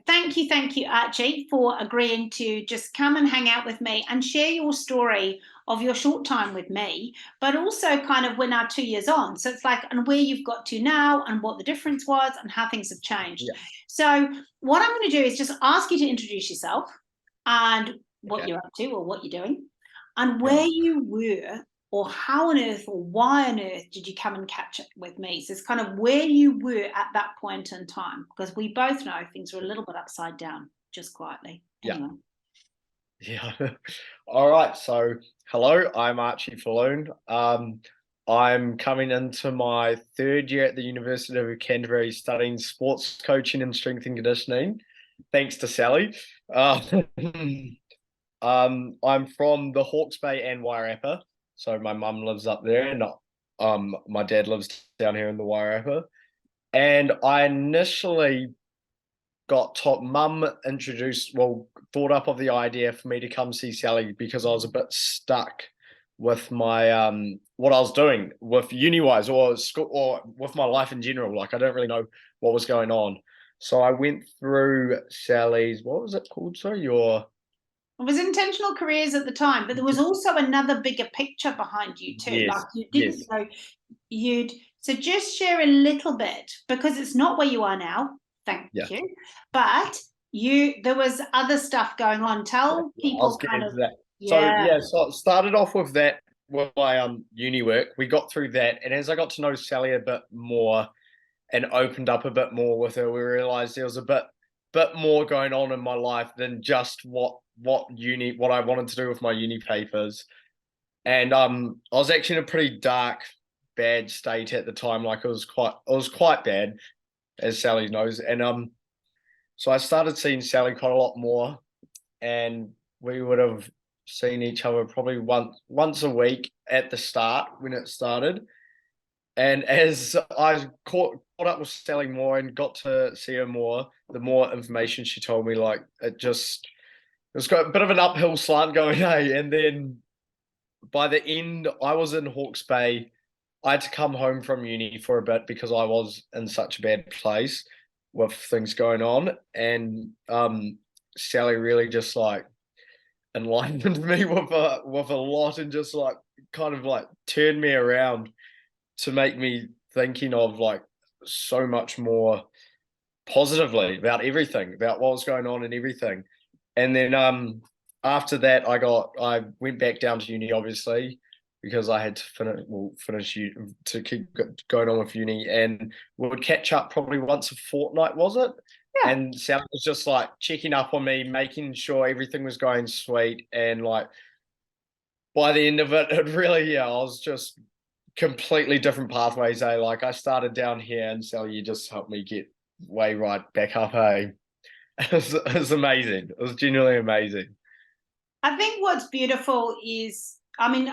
Thank you, Archie, for agreeing to just come and hang out with me and share your story of your short time with me, but also kind of we're now 2 years on. So it's like, and where you've got to now and what the difference was and how things have changed. Yeah. So what I'm going to do is just ask you to introduce yourself and what Okay. you're up to or what you're doing and where Right. you were or how on earth or why on earth did you come and catch up with me? So it's kind of where you were at that point in time, because we both know things were a little bit upside down, just quietly. Yeah. Anyway. Yeah. All right. So, hello, I'm Archie Falloon. I'm coming into my third year at the University of Canterbury studying sports coaching and strength and conditioning, thanks to Sally. Uh, I'm from the Hawke's Bay and Wairarapa. So my mum lives up there, and my dad lives down here in the Wairarapa. And I initially got top mum introduced, well, thought up of the idea for me to come see Sally because I was a bit stuck with my what I was doing with uni wise or school or with my life in general. Like I don't really know what was going on. So I went through Sally's, what was it called? Sorry, your It was intentional careers at the time, but there was also another bigger picture behind you too. Like yes, you didn't yes, know you'd so just share a little bit because it's not where you are now. Thank yeah. you. But there was other stuff going on. Yeah, Tell yeah, I was people getting kind of to that. So yeah. yeah, so it started off with that with my uni work. We got through that, and as I got to know Sally a bit more and opened up a bit more with her, we realized there was a bit more going on in my life than just what I wanted to do with my uni papers. And I was actually in a pretty dark, bad state at the time. Like it was quite bad, as Sally knows. And so I started seeing Sally quite a lot more, and we would have seen each other probably once a week at the start when it started. And as I caught up with Sally more and got to see her more, the more information she told me, like it was got a bit of an uphill slant going, hey. And then by the end, I was in Hawke's Bay. I had to come home from uni for a bit because I was in such a bad place with things going on. And Sally really just like enlightened me with a lot and just like kind of like turned me around to make me thinking of like so much more positively about everything, about what was going on and everything. And then after that I went back down to uni obviously because I had to finish to keep going on with uni, and we would catch up probably once a fortnight, was it? Yeah. And Sally was just like checking up on me, making sure everything was going sweet. And like by the end of it, it really, yeah, I was just completely different pathways. Like I started down here, and Sally, you just helped me get way right back up. Hey, it was amazing. It was genuinely amazing. I think what's beautiful is, I mean,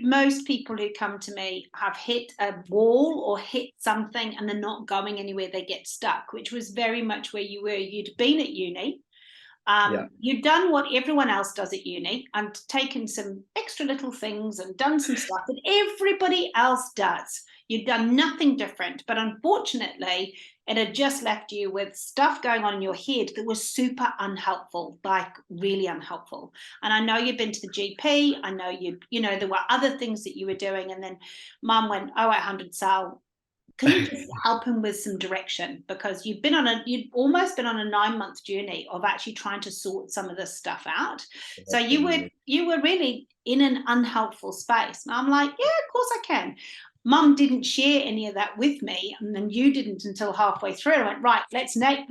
most people who come to me have hit a wall or hit something and they're not going anywhere, they get stuck, which was very much where you were. You'd been at uni, Yeah, you'd done what everyone else does at uni and taken some extra little things and done some stuff that everybody else does. You'd done nothing different, but unfortunately, it had just left you with stuff going on in your head that was super unhelpful, like really unhelpful. And I know you'd been to the GP. I know there were other things that you were doing. And then mum went, "Oh, 100 Sal, can you just help him with some direction, because you'd almost been on a 9-month journey of actually trying to sort some of this stuff out. So you were really in an unhelpful space." And I'm like, yeah, of course I can. Mum didn't share any of that with me, and then you didn't until halfway through. I went, right, let's get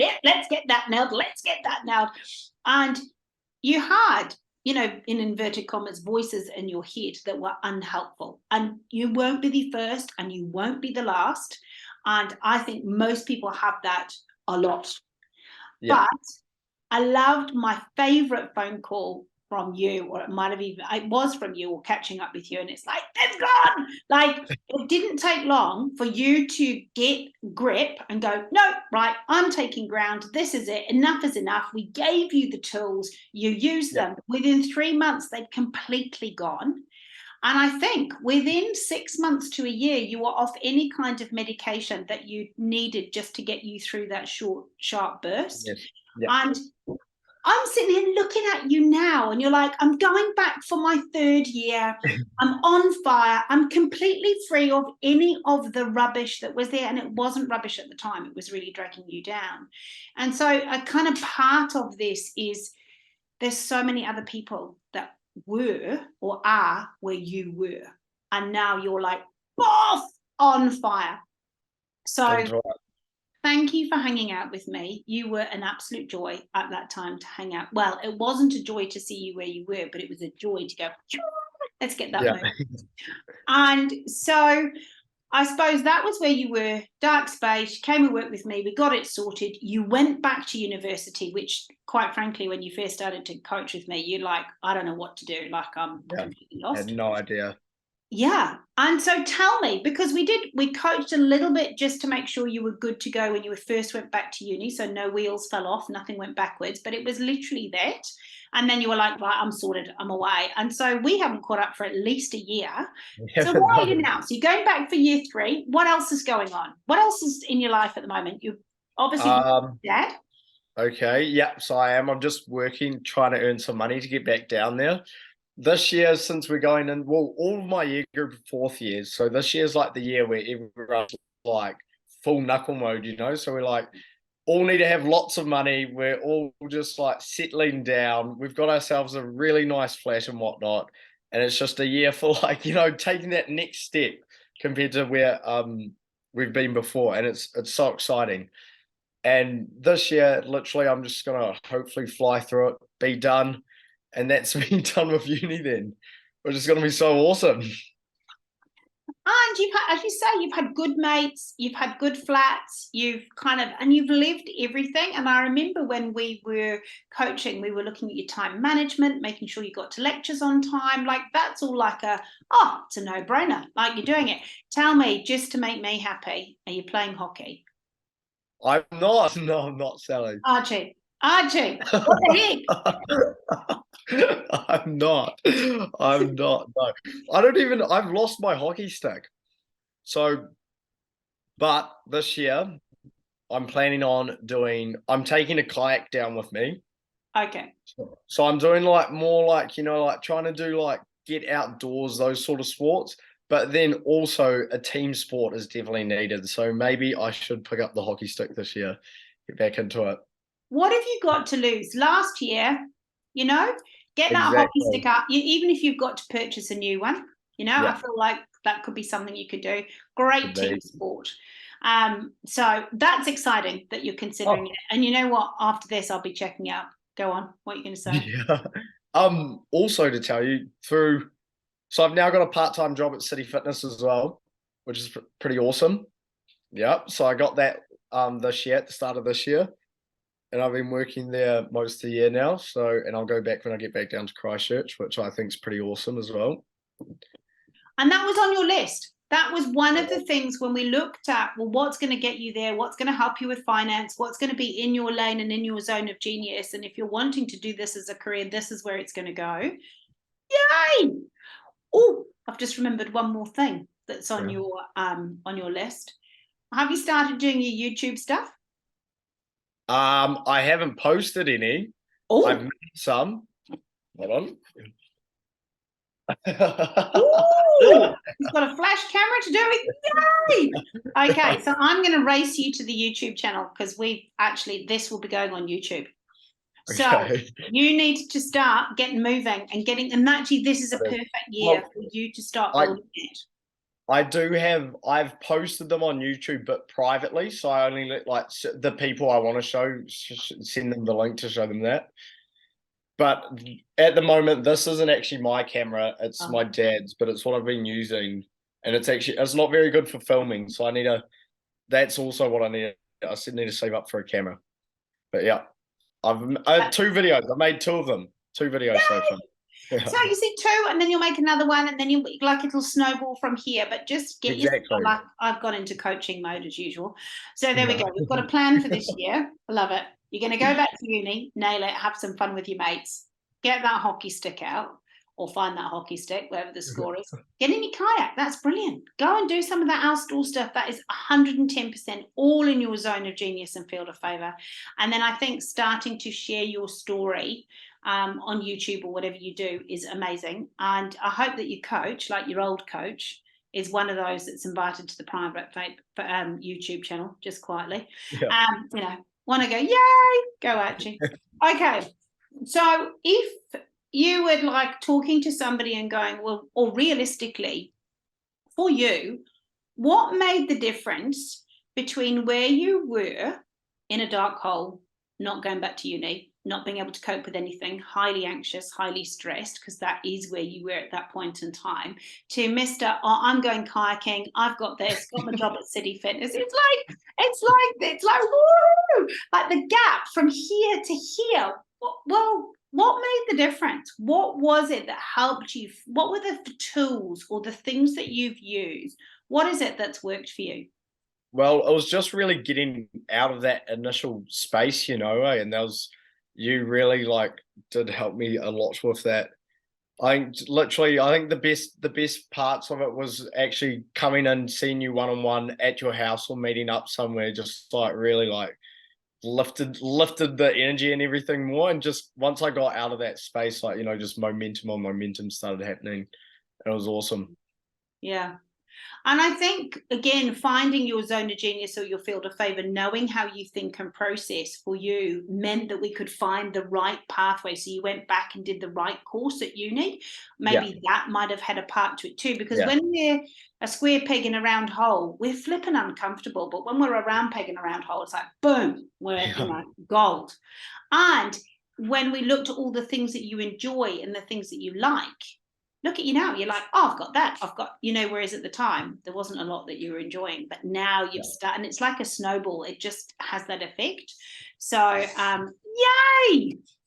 that nailed, and you had, in inverted commas, voices in your head that were unhelpful. And you won't be the first and you won't be the last. And I think most people have that a lot. yeah, But I loved my favorite phone call from you, or it was from you or catching up with you. And it's like, it's gone. Like, it didn't take long for you to get grip and go, no, right, I'm taking ground. This is it. Enough is enough. We gave you the tools. You used yeah, them. Within 3 months, they'd completely gone. And I think within 6 months to a year, you were off any kind of medication that you needed just to get you through that short, sharp burst. Yes. Yeah. And I'm sitting here looking at you now, and you're like, I'm going back for my 3rd year. I'm on fire. I'm completely free of any of the rubbish that was there. And it wasn't rubbish at the time. It was really dragging you down. And so a kind of part of this is there's so many other people that were or are where you were. And now you're like, off on fire. So thank you for hanging out with me. You were an absolute joy at that time to hang out. Well, it wasn't a joy to see you where you were, but it was a joy to go, let's get that moving. And so I suppose that was where you were, dark space, you came and worked with me, we got it sorted. You went back to university, which quite frankly, when you first started to coach with me, you're like, I don't know what to do. Like I'm completely lost. I had no idea. Yeah. And so tell me, because we coached a little bit just to make sure you were good to go when you first went back to uni. So no wheels fell off, nothing went backwards, but it was literally that. And then you were like, right, I'm sorted, I'm away. And so we haven't caught up for at least a year. So what are you now? So you're going back for year 3. What else is going on? What else is in your life at the moment? You're obviously dad. Okay. Yeah. So I am. I'm just working, trying to earn some money to get back down there. This year, since we're going in, well, all of my year group are 4th years. So this year's like the year where everyone's like full knuckle mode, you know? So we're like, all need to have lots of money. We're all just like settling down. We've got ourselves a really nice flat and whatnot. And it's just a year for like, you know, taking that next step compared to where we've been before. And it's so exciting. And this year, literally, I'm just gonna hopefully fly through it, be done. And that's me done with uni then, which is going to be so awesome. And you've had, as you say, you've had good mates, you've had good flats, you've lived everything. And I remember when we were coaching, we were looking at your time management, making sure you got to lectures on time. Like that's all like it's a no-brainer. Like you're doing it. Tell me, just to make me happy, are you playing hockey? I'm not. No, I'm not, Sally. Archie, what the heck? I'm not. No. I've lost my hockey stick. So, but this year, I'm planning on I'm taking a kayak down with me. Okay. So I'm doing like more like, you know, like trying to do like get outdoors, those sort of sports. But then also a team sport is definitely needed. So maybe I should pick up the hockey stick this year, get back into it. What have you got to lose? Last year, you know, get that hockey Exactly. stick up. Even if you've got to purchase a new one, you know, Yeah. I feel like that could be something you could do. Great Could team be. sport. So that's exciting that you're considering it. And you know what? After this, I'll be checking out. Go on. What are you going to say? Yeah. Also to tell you so I've now got a part-time job at City Fitness as well, which is pretty awesome. Yeah. So I got that this year at the start of this year. And I've been working there most of the year now. So, and I'll go back when I get back down to Christchurch, which I think is pretty awesome as well. And that was on your list. That was one of the things when we looked at, well, what's going to get you there? What's going to help you with finance? What's going to be in your lane and in your zone of genius? And if you're wanting to do this as a career, this is where it's going to go. Yay! Oh, I've just remembered one more thing that's on your list. Have you started doing your YouTube stuff? I haven't posted any. Oh, I've made some. Hold on. ooh, he's got a flash camera to do it. Yay! Okay, so I'm going to race you to the YouTube channel because this will be going on YouTube. So Okay. you need to start getting moving and actually this is a perfect year for you to start building it. I've posted them on YouTube, but privately. So I only let like the people I want to show, send them the link to show them that. But at the moment, this isn't actually my camera. It's my dad's, but it's what I've been using. And it's not very good for filming. So that's also what I need. I need to save up for a camera. But yeah, I have 2 videos. I made 2 of them. 2 videos so far. Yeah. So you see 2 and then you'll make another one and then it'll snowball from here, but just get yourself like I've gone into coaching mode as usual. So there we go. We've got a plan for this year. I love it. You're going to go back to uni, nail it, have some fun with your mates, get that hockey stick out. or find that hockey stick, wherever the score is. Get in your kayak. That's brilliant. Go and do some of that outdoor stuff. That is 110% all in your zone of genius and field of favor. And then I think starting to share your story on YouTube or whatever you do is amazing. And I hope that your coach, like your old coach, is one of those that's invited to the private YouTube channel, just quietly. Yeah. Want to go, yay, go Archie. Okay, so if you were like talking to somebody and going, well, or realistically, for you, what made the difference between where you were in a dark hole, not going back to uni, not being able to cope with anything, highly anxious, highly stressed, because that is where you were at that point in time, to Mr. Oh, I'm going kayaking, I've got this, got my job at City Fitness. It's like woo! Like the gap from here to here. Well, what made the difference? What was it that helped you? What were the tools or the things that you've used? What is it that's worked for you? Well, it was just really getting out of that initial space, and you really did help me a lot with that. I think the best parts of it was actually coming in, seeing you one-on-one at your house or meeting up somewhere, just really lifted the energy and everything more. And just once I got out of that space, just momentum on momentum started happening. It was awesome. Yeah. And I think, again, finding your zone of genius or your field of favor, knowing how you think and process for you meant that we could find the right pathway. So you went back and did the right course at uni. Maybe that might have had a part to it too, because when we're a square peg in a round hole, we're flipping uncomfortable. But when we're a round peg in a round hole, it's like, boom, we're gold. And when we looked at all the things that you enjoy and the things that you like, look at you now, you're like, oh, I've got that. Whereas at the time, there wasn't a lot that you were enjoying, but now you've started, and it's like a snowball. It just has that effect. So,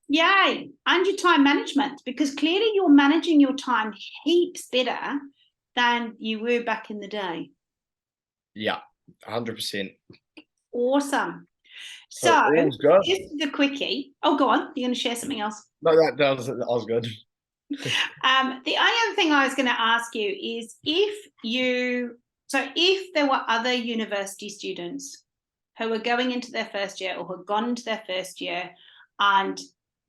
yay. And your time management, because clearly you're managing your time heaps better than you were back in the day. Yeah, 100%. Awesome. So just the quickie. Oh, go on. You're going to share something else? No, that was good. The only other thing I was going to ask you is if there were other university students who were going into their first year or had gone into their first year and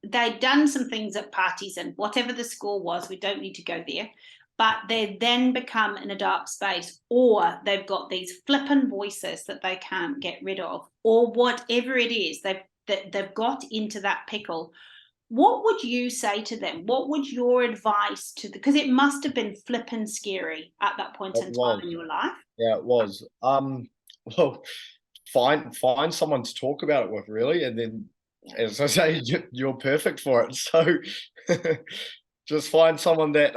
they'd done some things at parties and whatever the score was, we don't need to go there, but they then become in a dark space, or they've got these flippant voices that they can't get rid of, or whatever it is, they've got into that pickle. What would you say to them? What would your advice to because it must have been flippin' scary at that point in time in your life. Yeah, it was. Well, find someone to talk about it with, really, and then, as I say, you're perfect for it. So, just find someone that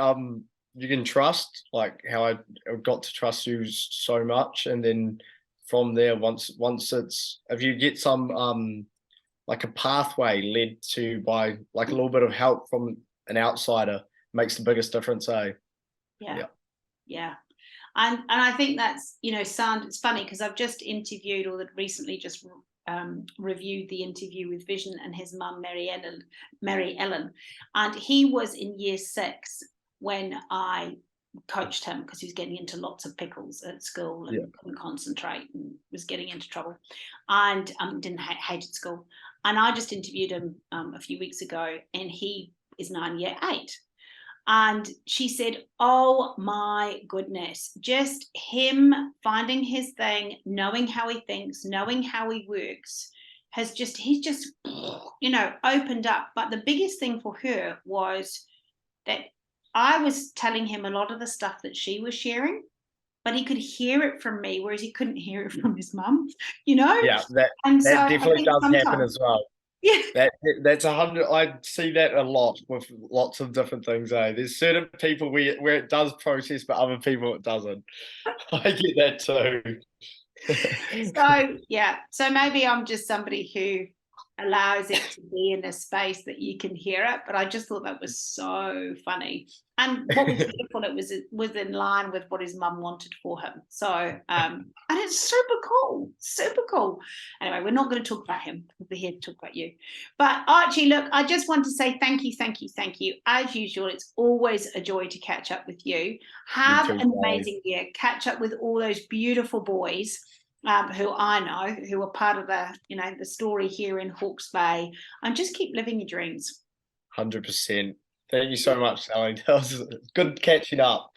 you can trust, like how I got to trust you so much, and then from there, once it's if you get some like a pathway led to by like a little bit of help from an outsider makes the biggest difference, eh? Yeah. And I think that's, it's funny because I've just interviewed or recently just reviewed the interview with Vision and his mum, Mary Ellen. And he was in year 6 when I coached him because he was getting into lots of pickles at school and couldn't concentrate and was getting into trouble and hated school. And I just interviewed him a few weeks ago, and he is now in year 8. And she said, oh my goodness, just him finding his thing, knowing how he thinks, knowing how he works, he's just opened up. But the biggest thing for her was that I was telling him a lot of the stuff that she was sharing, but he could hear it from me, whereas he couldn't hear it from his mum, Yeah, that definitely does happen as well. Yeah. That's 100. I see that a lot with lots of different things. There's certain people where it does process, but other people it doesn't. I get that too. So maybe I'm just somebody who allows it to be in a space that you can hear it. But I just thought that was so funny. And what was beautiful, it was in line with what his mum wanted for him. So, and it's super cool, super cool. Anyway, we're not going to talk about him. We're here to talk about you. But Archie, look, I just want to say thank you, thank you, thank you. As usual, it's always a joy to catch up with you. Have an amazing year. Catch up with all those beautiful boys. Who I know, who are part of the story here in Hawke's Bay, and just keep living your dreams. 100%. Thank you so much, Sally. That was good catching up.